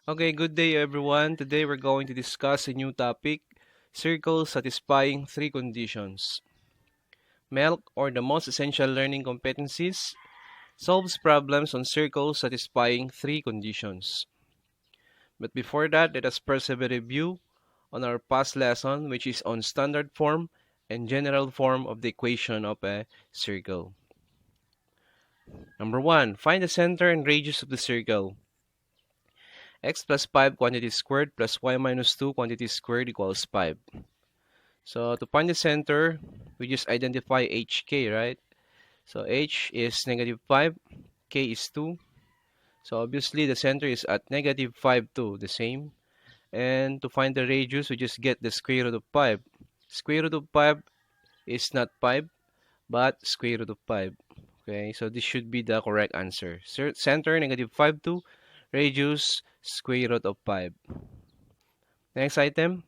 Okay, good day everyone. Today we're going to discuss a new topic, circles satisfying three conditions. MELC, or the most essential learning competencies, solves problems on circles satisfying three conditions. But before that, let us first have a review on our past lesson, which is on standard form and general form of the equation of a circle. Number 1, find the center and radius of the circle. X plus 5 quantity squared plus y minus 2 quantity squared equals 5. So to find the center, we just identify HK, right? So H is negative 5, K is 2. So obviously the center is at negative 5, 2, the same. And to find the radius, we just get the square root of 5. Square root of 5 is not 5, but square root of 5. Okay, so this should be the correct answer. Center, negative 5, 2. Radius, square root of 5. Next item.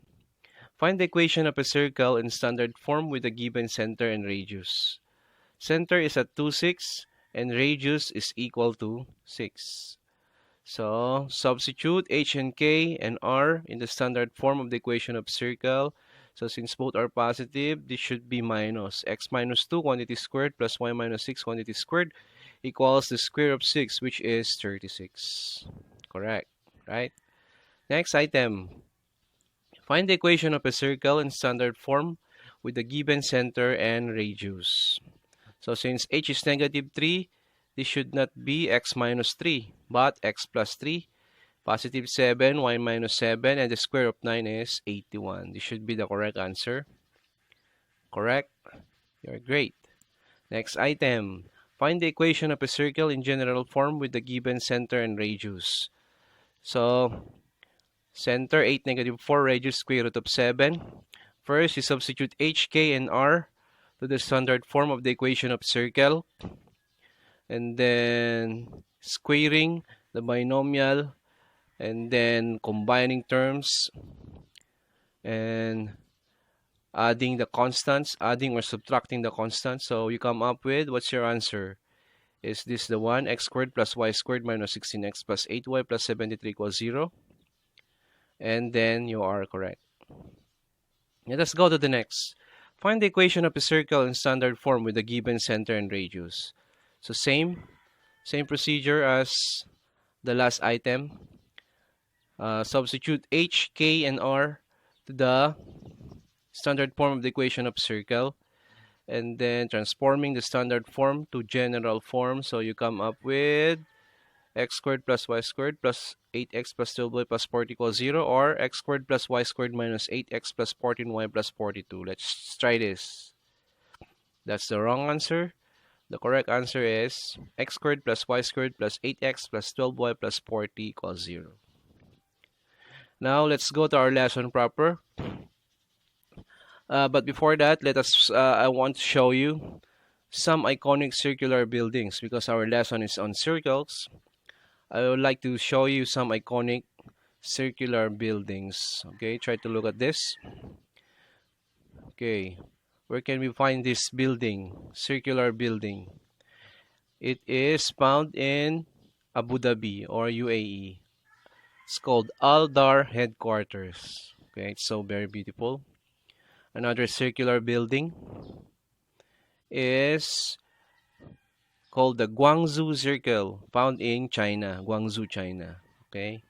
Find the equation of a circle in standard form with a given center and radius. Center is at 2, 6, and radius is equal to 6. So, substitute h and k and r in the standard form of the equation of circle. So, since both are positive, this should be minus. X minus 2 quantity squared plus y minus 6 quantity squared equals the square of 6, which is 36. Correct, right? Next item. Find the equation of a circle in standard form with the given center and radius. So since h is negative 3, this should not be x minus 3, but x plus 3. Positive 7, y minus 7, and the square of 9 is 81. This should be the correct answer. Correct? You're great. Next item. Find the equation of a circle in general form with the given center and radius. So, center 8, negative 4, radius square root of 7. First, you substitute h, k, and r to the standard form of the equation of circle. And then squaring the binomial. And then combining terms. And adding the constants. Adding or subtracting the constants. So you come up with, what's your answer? Is this the one? X squared plus y squared minus 16x plus 8y plus 73 equals 0. And then you are correct. Let us go to the next. Find the equation of a circle in standard form with the given center and radius. So same procedure as the last item. Substitute h, k, and r to the standard form of the equation of circle. And then transforming the standard form to general form. So you come up with x squared plus y squared plus 8x plus 12y plus 40 equals 0, or x squared plus y squared minus 8x plus 14y plus 42. Let's try this. That's the wrong answer. The correct answer is x squared plus y squared plus 8x plus 12y plus 40 equals 0. Now let's go to our lesson proper. But before that, I want to show you some iconic circular buildings because our lesson is on circles. I would like to show you some iconic circular buildings. Okay, try to look at this. Okay, where can we find this building? Circular building. It is found in Abu Dhabi or UAE. It's called Al Dar Headquarters. Okay, it's so very beautiful. Another circular building is called the Guangzhou Circle, found in China, Guangzhou, China. Okay.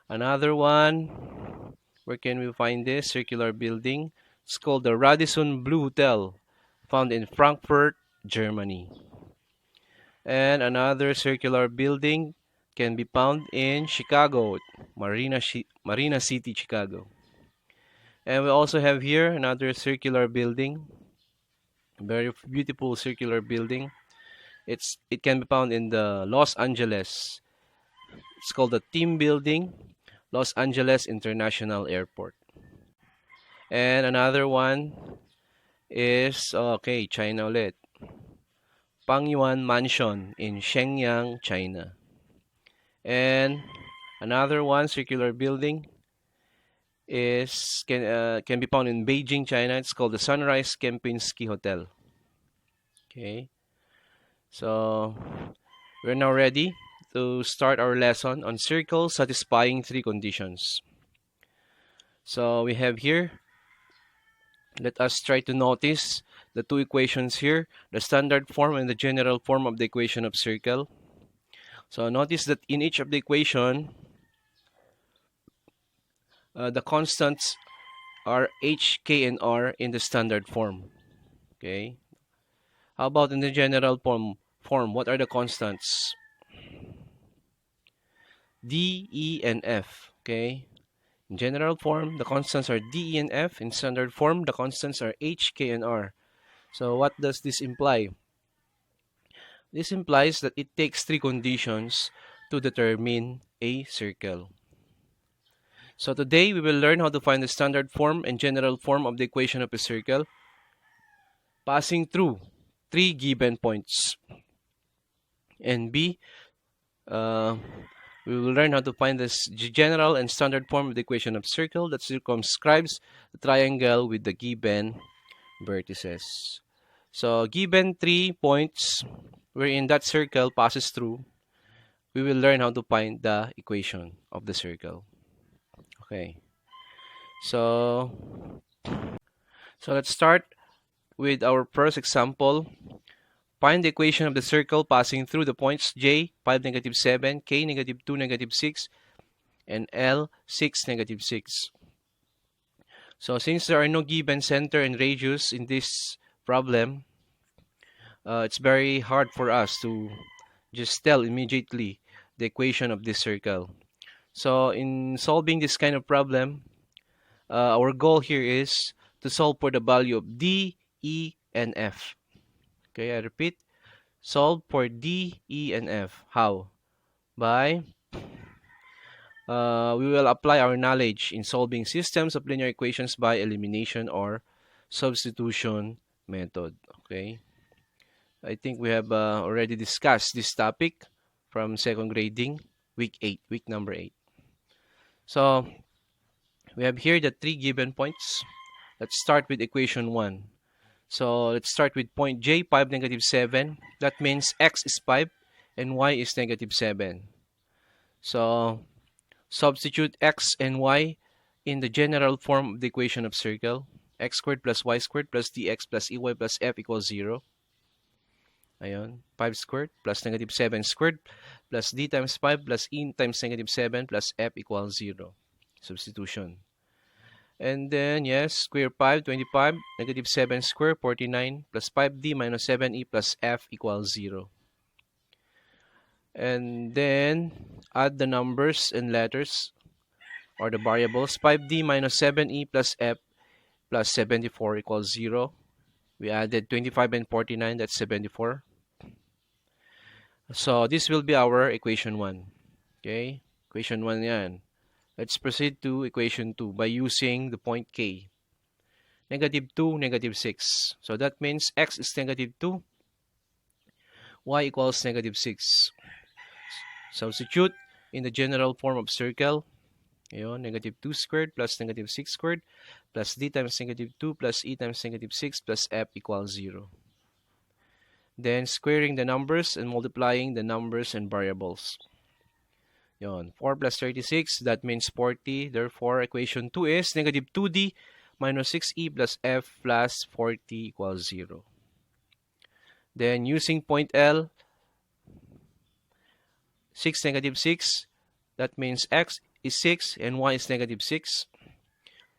Another one, where can we find this circular building? It's called the Radisson Blue Hotel, found in Frankfurt, Germany. And another circular building can be found in Chicago, Marina City, Chicago. And we also have here another circular building, very beautiful circular building. It can be found in the Los Angeles. It's called the Team Building, Los Angeles International Airport. And another one is, okay, China ulit. Pangyuan Mansion in Shenyang, China. And another one, circular building, can be found in Beijing, China. It's called the Sunrise Kempinski Hotel. Okay. So we're now ready to start our lesson on circles satisfying three conditions. So we have here, let us try to notice the two equations here, the standard form and the general form of the equation of circle. So notice that in each of the equation, the constants are h, k, and r in the standard form. Okay. How about in the general form? What are the constants? D, E, and F. Okay. In general form, the constants are D, E, and F. In standard form, the constants are H, K, and R. So what does this imply? This implies that it takes three conditions to determine a circle. So today, we will learn how to find the standard form and general form of the equation of a circle passing through three given points. And B, we will learn how to find this general and standard form of the equation of circle that circumscribes the triangle with the given vertices. So given 3 points wherein that circle passes through, we will learn how to find the equation of the circle. Okay. So let's start with our first example. Find the equation of the circle passing through the points J, 5, -7, K, -2, -6, and L, 6, -6. So since there are no given center and radius in this problem, it's very hard for us to just tell immediately the equation of this circle. So in solving this kind of problem, our goal here is to solve for the value of D, E, and F. Okay, I repeat, solve for D, E, and F. How? By we will apply our knowledge in solving systems of linear equations by elimination or substitution method. Okay, I think we have already discussed this topic from second grading, week number 8. So we have here the three given points. Let's start with equation 1. So let's start with point J, 5, -7. That means x is 5 and y is -7. So substitute x and y in the general form of the equation of circle. X squared plus y squared plus dx plus ey plus f equals 0. Ayun. 5 squared plus -7 squared plus d times 5 plus e times -7 plus f equals 0. Substitution. And then, yes, square 5, 25, -7 square, 49, plus 5d minus 7e plus f equals 0. And then, add the numbers and letters, or the variables. 5d minus 7e plus f plus 74 equals 0. We added 25 and 49, that's 74. So, this will be our equation 1. Okay? Equation 1 yan. Let's proceed to equation 2 by using the point K. -2, -6. So that means x is -2, y equals -6. Substitute in the general form of circle. Ayun, -2 squared plus -6 squared plus d times -2 plus e times -6 plus f equals 0. Then squaring the numbers and multiplying the numbers and variables. Yon, 4 plus 36, that means 40. Therefore, equation 2 is -2d minus 6e plus f plus 40 equals 0. Then, using point L, 6, -6, that means x is 6 and y is -6.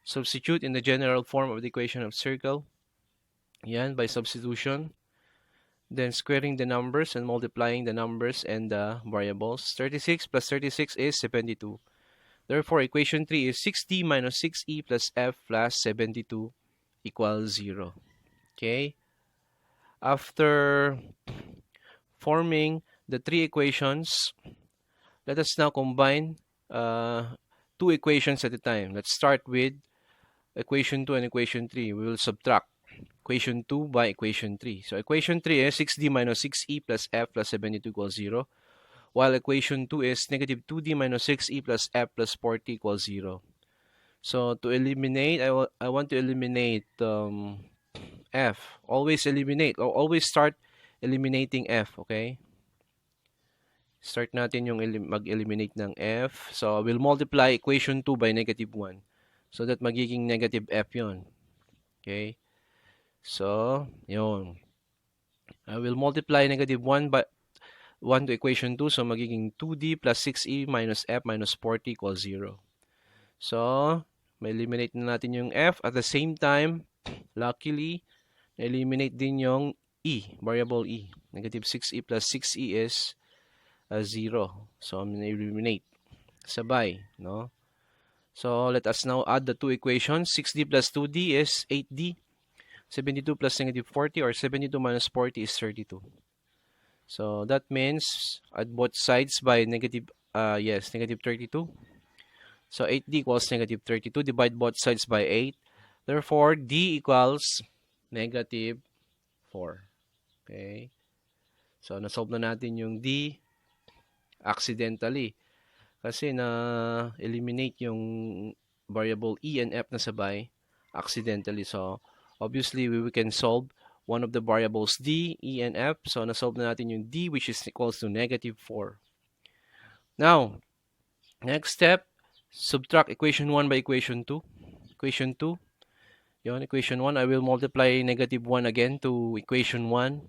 Substitute in the general form of the equation of circle. Yan, by substitution. Then squaring the numbers and multiplying the numbers and the variables. 36 plus 36 is 72. Therefore, equation 3 is 6d minus 6e plus f plus 72 equals 0. Okay? After forming the three equations, let us now combine two equations at a time. Let's start with equation 2 and equation 3. We will subtract equation 2 by equation 3. So equation 3 is 6d minus 6e plus f plus 72 equals 0. While equation 2 is -2d minus 6e plus f plus 40 equals 0. So to eliminate, I want to eliminate f. Always eliminate, or always start eliminating f, okay? Start natin yung mag-eliminate ng f. So, we'll multiply equation 2 by negative 1. So, that magiging negative f yon. Okay? So, yun. I will multiply negative 1 by 1 to equation 2. So, magiging 2d plus 6e minus f minus 40 equals 0. So, may eliminate na natin yung f. At the same time, luckily, eliminate din yung e, variable e. Negative 6e plus 6e is 0. So, I'm going to eliminate. Sabay, no? So, let us now add the two equations. 6d plus 2d is 8d. 72 plus negative 40 or 72 minus 40 is 32. So, that means add both sides by negative 32. So, 8d equals negative 32. Divide both sides by 8. Therefore, d equals negative 4. Okay? So, nasolve na natin yung d accidentally. Kasi na-eliminate yung variable e and f na sabay accidentally. So, obviously, we can solve one of the variables d, e, and f. So, na-solve na natin yung d, which is equals to negative 4. Now, next step, subtract equation 1 by equation 2. Equation 2. Yun, equation 1, I will multiply negative 1 again to equation 1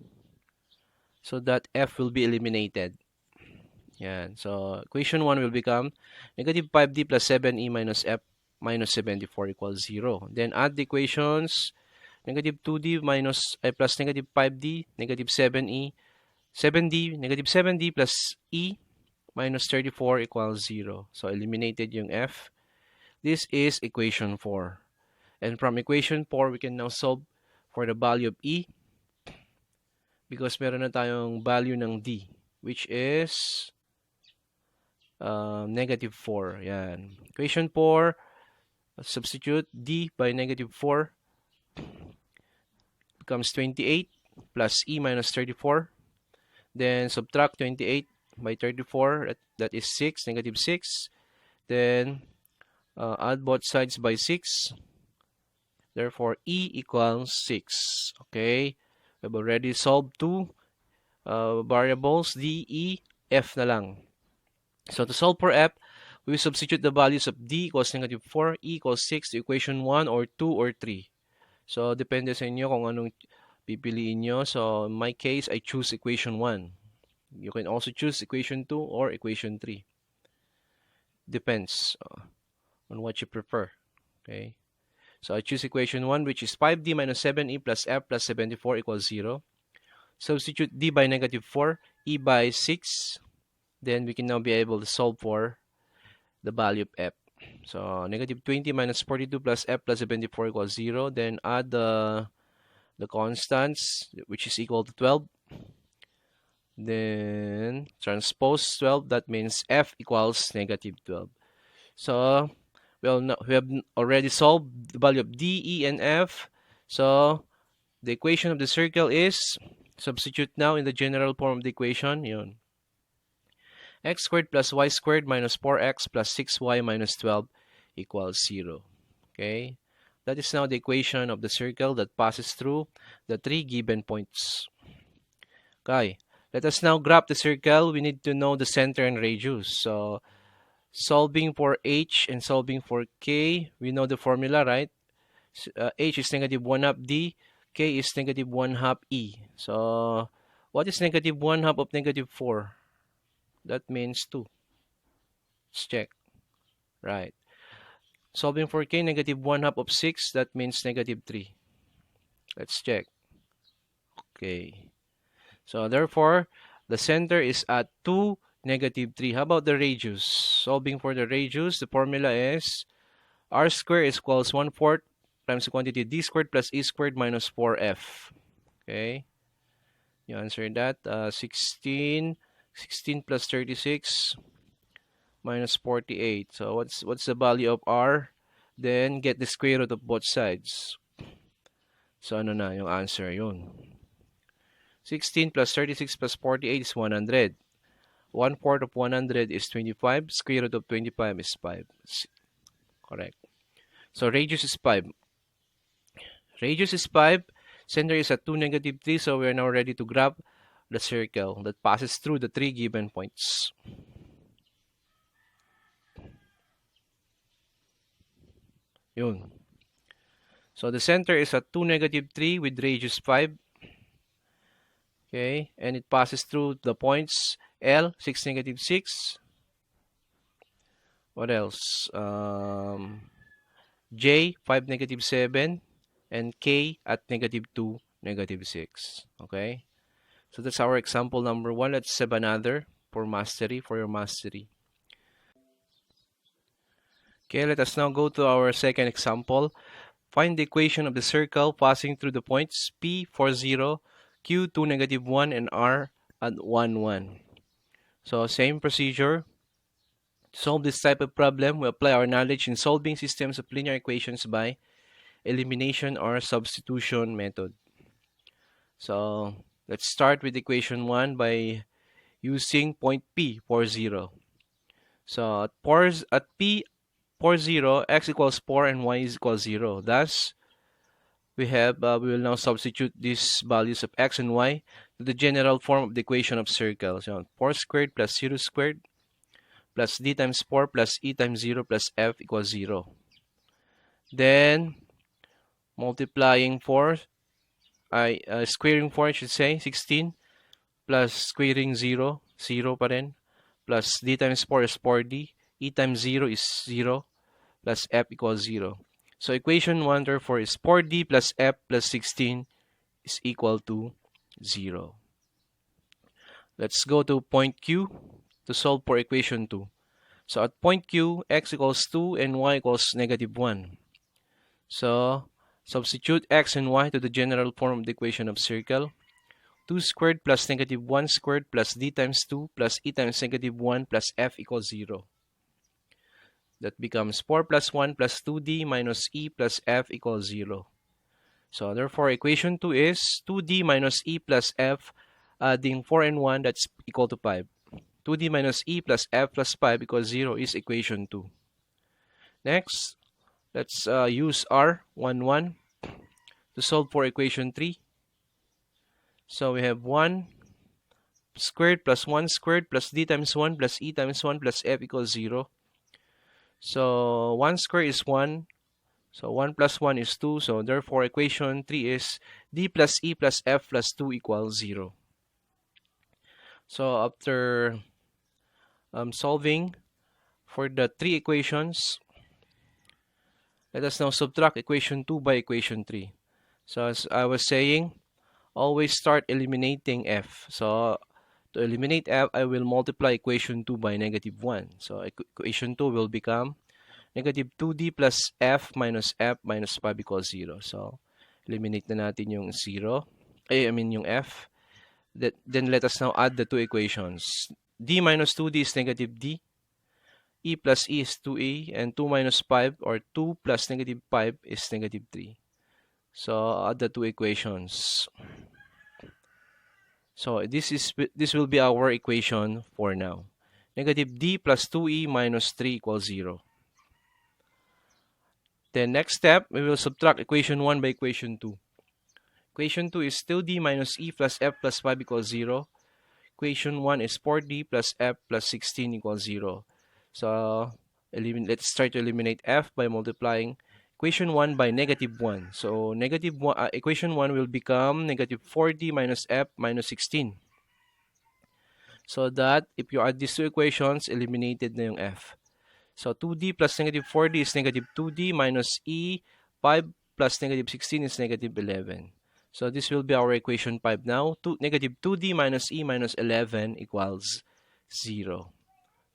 so that f will be eliminated. Yan. So, equation 1 will become negative 5d plus 7e minus f minus 74 equals 0. Then, add the equations, negative 2d minus plus negative 5d, negative 7e, 7d, negative 7d plus e minus 34 equals 0. So, eliminated yung f. This is equation 4. And from equation 4, we can now solve for the value of e because meron na tayong value ng d, which is negative 4. Yan. Equation 4, substitute d by negative 4 becomes 28 plus e minus 34. Then subtract 28 by 34, that is 6, negative 6. Then add both sides by 6. Therefore, e equals 6. Okay? We've already solved two variables, d, e, f na lang. So, to solve for f, we substitute the values of d equals negative 4, e equals 6 to equation 1 or 2 or 3. So, depende sa inyo kung anong pipiliin nyo. So, in my case, I choose equation 1. You can also choose equation 2 or equation 3. Depends on what you prefer. Okay. So, I choose equation 1, which is 5d minus 7e plus f plus 74 equals 0. Substitute d by negative 4, e by 6. Then, we can now be able to solve for the value of f. So, negative 20 minus 42 plus f plus 74 equals 0. Then, add the constants, which is equal to 12. Then, transpose 12. That means f equals negative 12. So, well, we have already solved the value of d, e, and f. So, the equation of the circle is, substitute now in the general form of the equation, yun. X squared plus y squared minus 4x plus 6y minus 12 equals 0. Okay? That is now the equation of the circle that passes through the three given points. Okay. Let us now graph the circle. We need to know the center and radius. So, solving for h and solving for k, we know the formula, right? H is negative 1 half d, k is negative 1 half e. So, what is negative 1 half of negative 4? That means 2. Let's check. Right. Solving for k, negative 1 half of 6, that means negative 3. Let's check. Okay. So, therefore, the center is at 2, negative 3. How about the radius? Solving for the radius, the formula is r squared is equals 1/4 times the quantity d squared plus e squared minus 4f. Okay. You answer that. 16 plus 36 minus 48. So what's the value of r? Then get the square root of both sides. So ano na yung answer yun? 16 plus 36 plus 48 is 100. 1/4 of 100 is 25. Square root of 25 is 5. Correct. So radius is 5. Radius is 5. Center is at 2, negative 3. So we are now ready to graph the circle that passes through the three given points. Yun. So the center is at 2, -3 with radius 5. Okay, and it passes through the points L, 6, -6. What else? J, 5, -7. And K at -2, -6. Okay, so that's our example number 1. Let's have another for your mastery. Okay, let us now go to our second example. Find the equation of the circle passing through the points P, 4, 0, Q, 2, -1, and R at 1, 1. So same procedure. To solve this type of problem, we apply our knowledge in solving systems of linear equations by elimination or substitution method. So let's start with equation 1 by using point P, 4, 0. So at P, 4, 0, x equals 4 and y is equals 0. Thus, we will now substitute these values of x and y to the general form of the equation of circle. So 4 squared plus 0 squared plus d times 4 plus e times 0 plus f equals 0. Then, multiplying 4, squaring 4, I should say, 16, plus squaring 0, 0 pa rin, plus d times 4 is 4d, e times 0 is 0, plus f equals 0. So equation 1 therefore is 4d plus f plus 16 is equal to 0. Let's go to point Q to solve for equation 2. So at point Q, x equals 2 and y equals -1. So substitute x and y to the general form of the equation of circle. 2 squared plus -1 squared plus d times 2 plus e times -1 plus f equals 0. That becomes 4 plus 1 plus 2d minus e plus f equals 0. So therefore, equation 2 is 2d minus e plus f, adding 4 and 1, that's equal to 5. 2d minus e plus f plus 5 equals 0 is equation 2. Next, let's use R, 1, 1 to solve for equation 3. So we have 1 squared plus 1 squared plus d times 1 plus e times 1 plus f equals 0. So 1 squared is 1. So 1 plus 1 is 2. So therefore, equation 3 is d plus e plus f plus 2 equals 0. So after solving for the three equations, let us now subtract equation 2 by equation 3. So as I was saying, always start eliminating f. So to eliminate f, I will multiply equation 2 by -1. So equation 2 will become -2d plus f minus 5 equals 0. So eliminate na natin yung 0. Yung f. Then let us now add the two equations. D minus 2d is -d. E plus e is 2e. And 2 minus 5 or 2 plus -5 is -3. So add the two equations. So this will be our equation for now. -d plus 2e minus 3 equals 0. Then next step, we will subtract equation 1 by equation 2. Equation 2 is 2d minus e plus f plus 5 equals 0. Equation 1 is 4d plus f plus 16 equals 0. So let's try to eliminate f by multiplying equation 1 by -1. So equation 1 will become -4d minus f minus 16. So that if you add these two equations, eliminated na yung f. So 2d plus -4d is -2d minus e. 5 plus -16 is -11. So this will be our equation 5 now. -2d minus e minus 11 equals 0.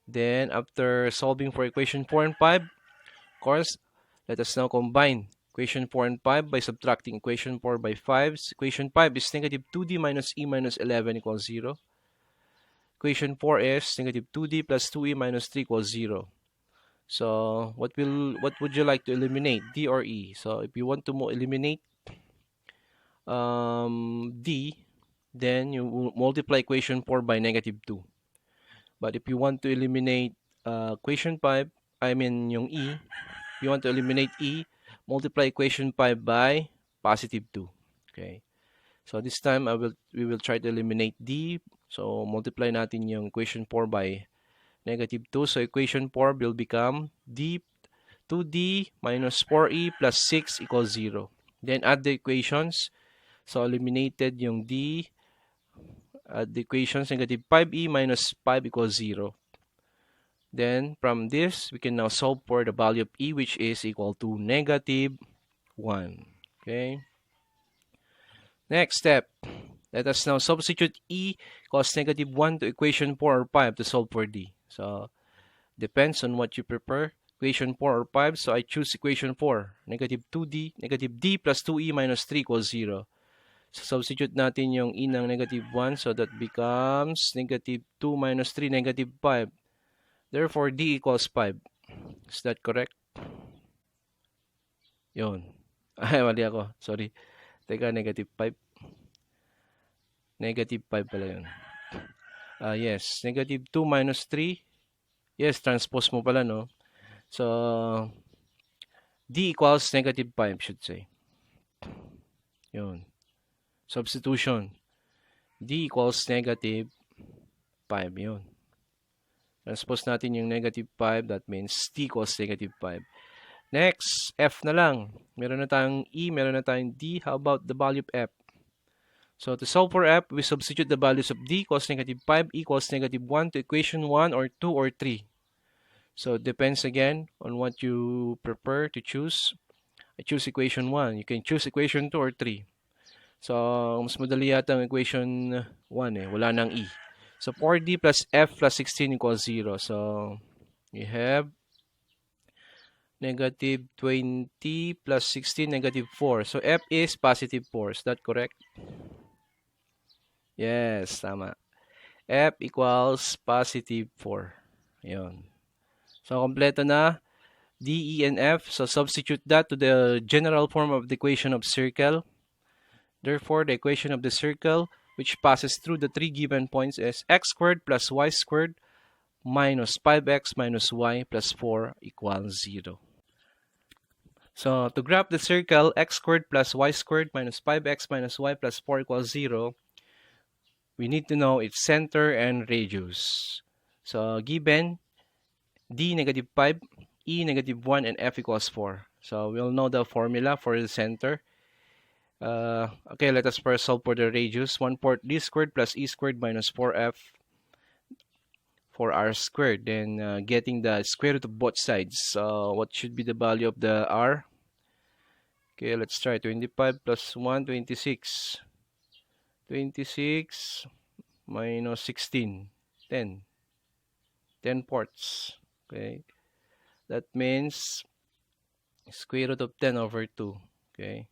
Then after solving for equation 4 and 5, of course, let us now combine equation 4 and 5 by subtracting equation 4 by 5. Equation 5 is -2d minus e minus 11 equals 0. Equation 4 is -2d plus 2e minus 3 equals 0. So what would you like to eliminate, d or e? So if you want to eliminate d, then you will multiply equation 4 by -2. But if you want to eliminate equation 5, yung e, if you want to eliminate e, multiply equation 5 by +2. Okay. So this time we will try to eliminate d. So multiply natin yung equation 4 by negative 2. So equation 4 will become d 2d minus 4e plus 6 equals 0. Then add the equations. So eliminated yung d. Add the equations, negative 5e minus 5 equals 0. Then from this, we can now solve for the value of e, which is equal to negative 1. Okay. Next step. Let us now substitute e equals negative 1 to equation 4 or 5 to solve for d. So, depends on what you prefer. Equation 4 or 5. So, I choose equation 4. Negative 2d, negative d plus 2e minus 3 equals 0. So, substitute natin yung e ng negative 1. So, that becomes negative 2 minus 3, negative 5. Therefore, d equals 5. Is that correct? Yun. Ay, mali ako. Sorry. Teka, negative 5. Negative 5 pala yun. Yes. Negative 2 minus 3. Yes, transpose mo pala, no? So, d equals negative 5, should say. Yun. Substitution. D equals negative 5. Yun. Transpose natin yung negative 5. That means d equals negative 5. Next, f na lang. Meron na tayong e, meron na tayong d. How about the value of f? So, to solve for f, we substitute the values of d equals negative 5 equals negative 1 to equation 1 or 2 or 3. So, it depends again on what you prefer to choose. I choose equation 1. You can choose equation 2 or 3. So, mas madali yata ang equation 1 eh. Wala nang e. So, 4d plus f plus 16 equals 0. So, we have negative 20 plus 16, negative 4. So, f is positive 4. Is that correct? Yes, tama. F equals positive 4. Yun. So, kompleto na. D, E, and F. So, substitute that to the general form of the equation of circle. Therefore, the equation of the circle, which passes through the three given points, is x squared plus y squared minus 5x minus y plus 4 equals 0. So, to graph the circle, x squared plus y squared minus 5x minus y plus 4 equals 0, we need to know its center and radius. So, given d negative 5, e negative 1, and f equals 4. So, we'll know the formula for the center. Okay, let us first solve for the radius. 1/4 d squared plus e squared minus 4f for r squared. Then getting the square root of both sides. So what should be the value of the r? Okay, let's try. 25 plus 1, 26. 26 minus 16, 10. 10 fourths. Okay, that means square root of 10 over 2. Okay.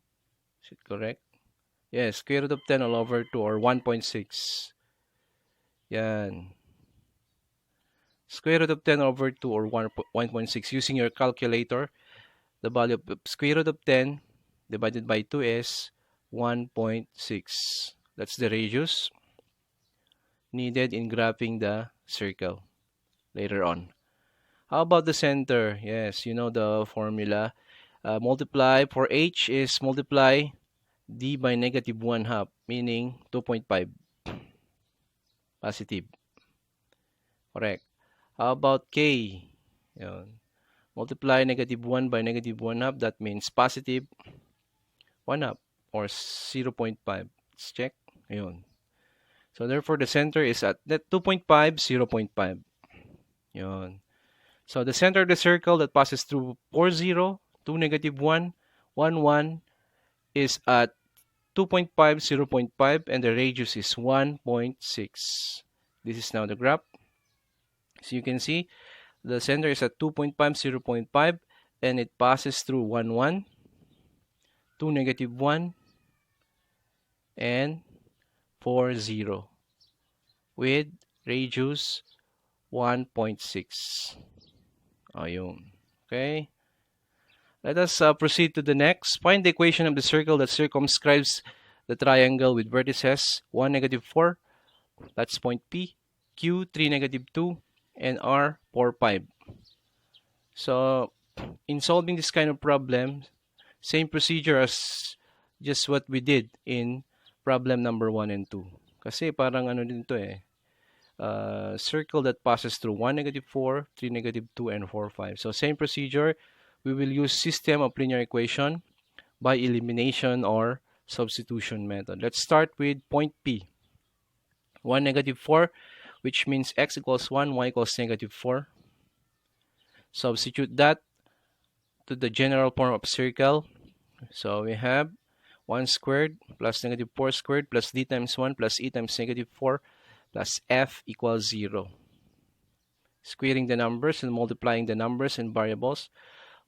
Is it correct? Yes, square root of 10 all over 2 or 1.6. Yan. Square root of 10 over 2 or 1.6. Using your calculator, the value of square root of 10 divided by 2 is 1.6. That's the radius needed in graphing the circle later on. How about the center? Yes, you know the formula. Multiply for h is multiply d by negative 1/2, meaning 2.5. Positive. Correct. How about k? Yun. Multiply negative 1 by negative 1/2. That means positive 1/2 or 0.5. Let's check. Ayun. So therefore, the center is at 2.5, 0.5. Yun. So the center of the circle that passes through 4, 0, 2, negative 1, 1, 1 is at 2.5, 0.5, and the radius is 1.6. This is now the graph. So you can see the center is at 2.5, 0.5, and it passes through 1, 1, 2, negative 1, and 4, 0 with radius 1.6. Ayun. Okay. Let us proceed to the next. Find the equation of the circle that circumscribes the triangle with vertices 1, negative 4. That's point P. Q, 3, negative 2. And R, 4, 5. So, in solving this kind of problem, same procedure as just what we did in problem number 1 and 2. Kasi parang ano din to eh. Circle that passes through 1, -4, 3, -2, and 4, 5. So same procedure. We will use system of linear equation by elimination or substitution method. Let's start with point P. 1, -4, which means x equals 1, y equals -4. Substitute that to the general form of circle. So we have 1 squared plus -4 squared plus d times 1 plus e times -4 plus f equals 0. Squaring the numbers and multiplying the numbers and variables.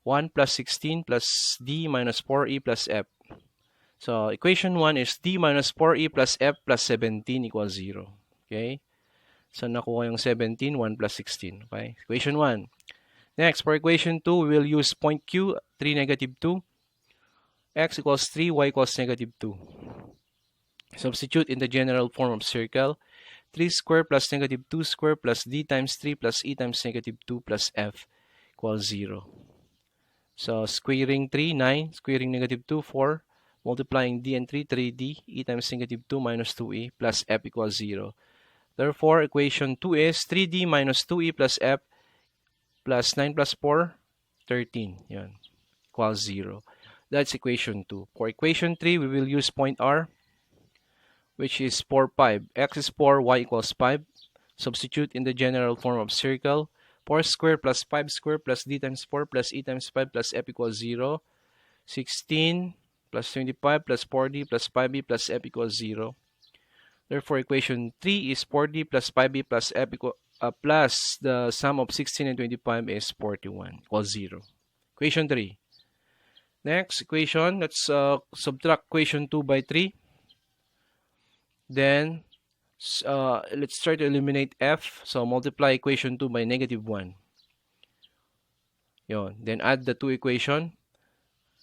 1 plus 16 plus d minus 4e plus f. So equation 1 is d minus 4e plus f plus 17 equals 0. Okay? So nakuha yung 17, 1 plus 16. Okay? Equation 1. Next, for equation 2, we will use point Q, 3, -2. X equals 3, y equals -2. Substitute in the general form of circle. 3 squared plus -2 squared plus d times 3 plus e times -2 plus f equals 0. So squaring 3, 9. Squaring -2, 4. Multiplying d and 3, 3d. E times -2 minus 2e plus f equals 0. Therefore, equation 2 is 3d minus 2e plus f plus 9 plus 4, 13. Yan. Equals 0. That's equation 2. For equation 3, we will use point R, which is 4, 5. X is 4, y equals 5. Substitute in the general form of circle. 4 squared plus 5 squared plus d times 4 plus e times 5 plus f equals 0. 16 plus 25 plus 4d plus 5e plus f equals 0. Therefore, equation 3 is 4d plus 5e plus f plus the sum of 16 and 25 is 41 equals 0. Equation 3. Next equation, let's subtract equation 2 by 3. Then, let's try to eliminate f. So, multiply equation 2 by -1. Yon. Then, add the two equation.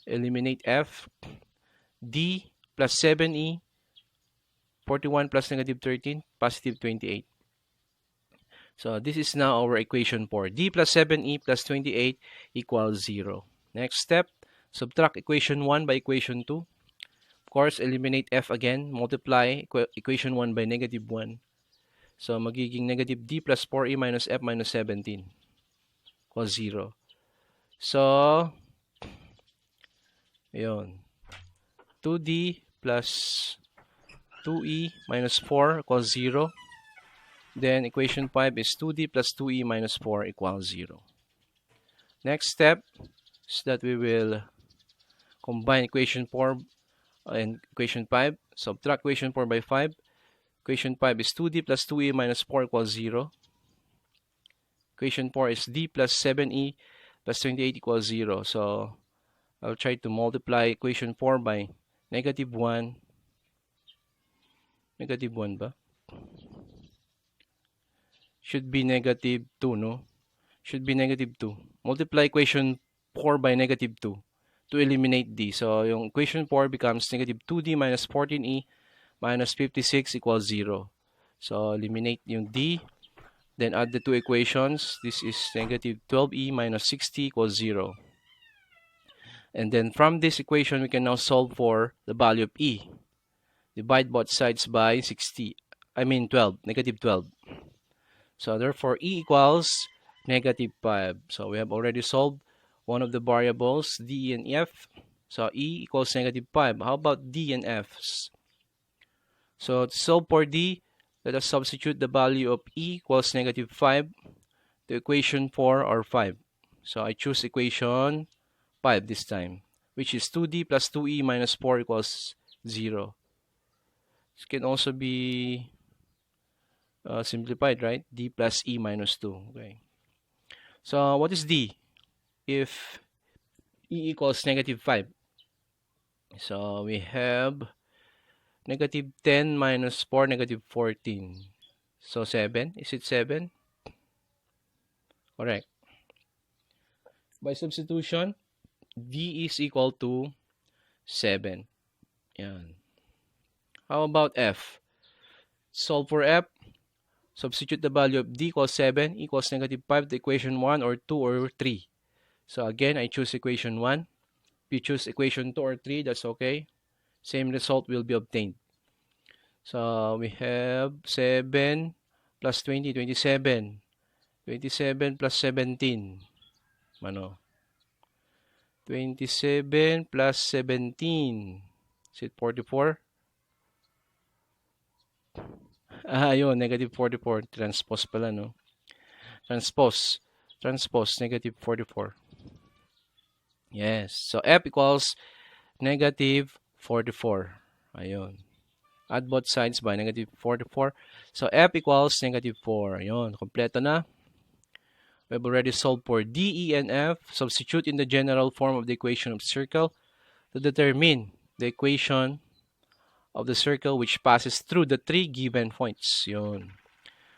Eliminate f. D plus 7e. 41 plus -13, positive 28. So, this is now our equation 4. D plus 7e plus 28 equals 0. Next step, subtract equation 1 by equation 2. Of course, eliminate f again. Multiply equation 1 by -1. So, magiging -d plus 4e minus f minus 17 equals 0. So, yun. 2d plus 2e minus 4 equals 0. Then, equation 5 is 2d plus 2e minus 4 equals 0. Next step is that we will combine equation 4 and equation 5. Subtract equation 4 by 5. Equation 5 is 2d plus 2e minus 4 equals 0. Equation 4 is d plus 7e plus 28 equals 0. So, I'll try to multiply equation 4 by -1. -1 ba? Should be -2, no? Should be -2. Multiply equation 4 by -2 to eliminate d. So, yung equation 4 becomes -2d minus 14e minus 56 equals 0. So, eliminate yung d. Then, add the two equations. This is -12e minus 60 equals 0. And then, from this equation, we can now solve for the value of e. Divide both sides by 12, -12. So, therefore, e equals -5. So, we have already solved one of the variables, d and f. So, e equals -5. How about d and f's? So, to solve for d, let us substitute the value of e equals -5 to equation 4 or 5. So, I choose equation 5 this time, which is 2d plus 2e minus 4 equals 0. This can also be simplified, right? D plus e minus 2. Okay. So, what is d? If e equals -5. So, we have -10 minus 4, -14. So, 7. Is it 7? Correct. By substitution, d is equal to 7. Yan. How about f? Solve for f. Substitute the value of d equals 7 equals -5 to equation 1 or 2 or 3. So again, I choose equation 1. If you choose equation 2 or 3, that's okay. Same result will be obtained. So we have 7 plus 20, 27. 27 plus 17. Ano? 27 plus 17. Is it 44? Yun, negative 44. Transpose pala, no? Transpose. Transpose, negative 44. Yes. So F equals negative 44. Ayun. Add both sides by negative 44. So F equals negative 4. Ayun. Kompleto na. We've already solved for D, E, and F. Substitute in the general form of the equation of circle to determine the equation of the circle which passes through the three given points. Yun.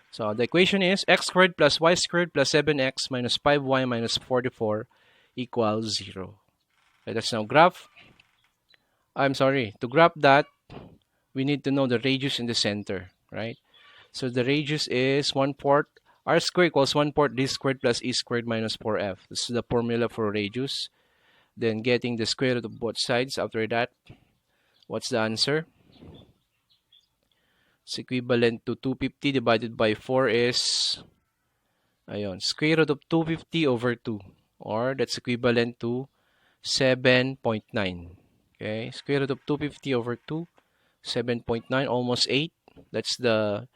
So the equation is x squared plus y squared plus 7x minus 5y minus 44 equals 0. Let us now graph. To graph that, we need to know the radius in the center, right? So the radius is 1/4. R squared equals 1/4 d squared plus e squared minus 4f. This is the formula for radius. Then getting the square root of both sides. After that, what's the answer? It's equivalent to 250 divided by 4 is, ayun, square root of 250 over 2. Or that's equivalent to 7.9. Okay, square root of 250 over 2, 7.9, almost 8. That's the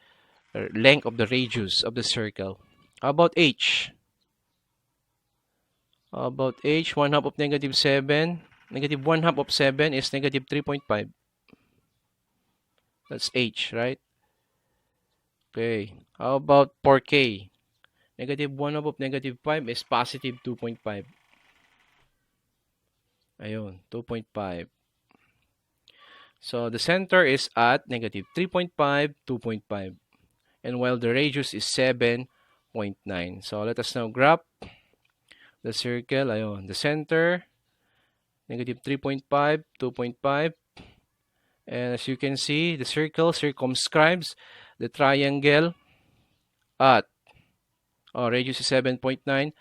length of the radius of the circle. How about h? How about h? 1/2 of negative 7. Negative 1/2 of 7 is negative 3.5. That's h, right? Okay. How about 4k? Negative 1/2 of negative 5 is positive 2.5. Ayun, 2.5. So the center is at negative 3.5, 2.5. And while the radius is 7.9. So let us now graph the circle. Ayun, the center, negative 3.5, 2.5. And as you can see, the circle circumscribes the triangle at radius is 7.9.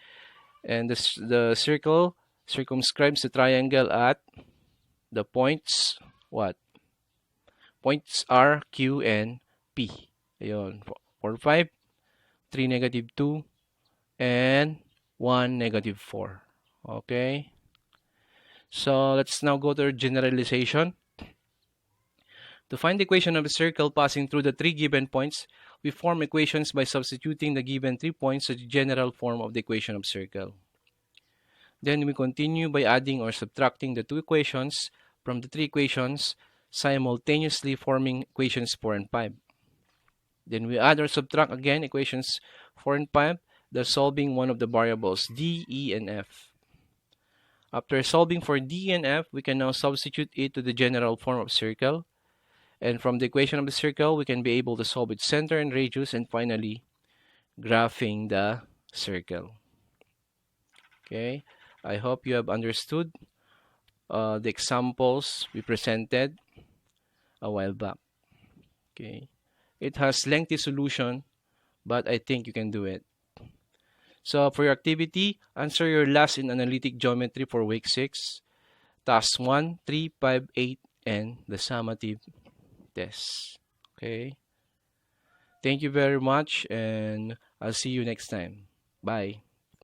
And the circle circumscribes the triangle at the points, what? Points R, Q, and P. Ayun, 4, 5, 3, negative 2, and 1, negative 4. Okay? So, let's now go to generalization. To find the equation of a circle passing through the three given points, we form equations by substituting the given 3 points to the general form of the equation of circle. Then we continue by adding or subtracting the two equations from the three equations, simultaneously forming equations 4 and 5. Then we add or subtract again equations 4 and 5, thus solving one of the variables d, e, and f. After solving for d and f, we can now substitute it to the general form of circle. And from the equation of the circle, we can be able to solve its center and radius, and finally, graphing the circle. Okay, I hope you have understood the examples we presented a while back. Okay, it has lengthy solution, but I think you can do it. So for your activity, answer your last in analytic geometry for week 6, task 1, 3, 5, 8, and the summative test. Okay. Thank you very much, and I'll see you next time. Bye.